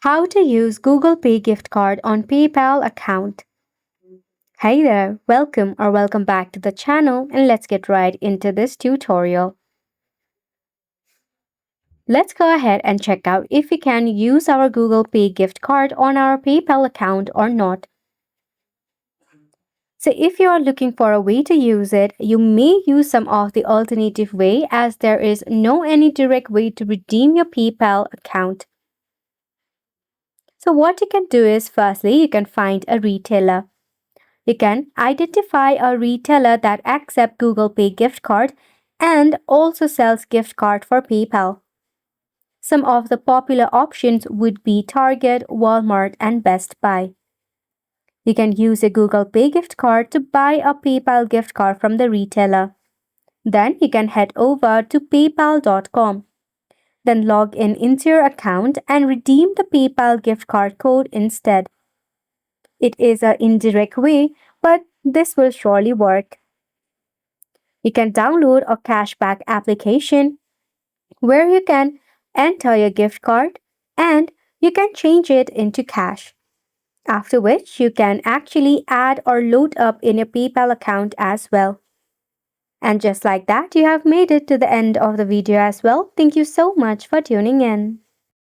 How to use Google Pay gift card on PayPal account. Hey there, welcome back to the channel, and let's get right into this tutorial. Let's go ahead and check out if we can use our Google Pay gift card on our PayPal account or not. So if you are looking for a way to use it, you may use some of the alternative way as there is no any direct way to redeem your PayPal account. So what you can do is firstly, you can find a retailer. You can identify a retailer that accepts Google Pay gift card and also sells gift card for PayPal. Some of the popular options would be Target, Walmart, and Best Buy. You can use a Google Pay gift card to buy a PayPal gift card from the retailer. Then you can head over to paypal.com. Then log in into your account and redeem the PayPal gift card code instead. It is an indirect way, but this will surely work. You can download a cashback application where you can enter your gift card and you can change it into cash. After which you can actually add or load up in your PayPal account as well. And just like that, you have made it to the end of the video as well. Thank you so much for tuning in.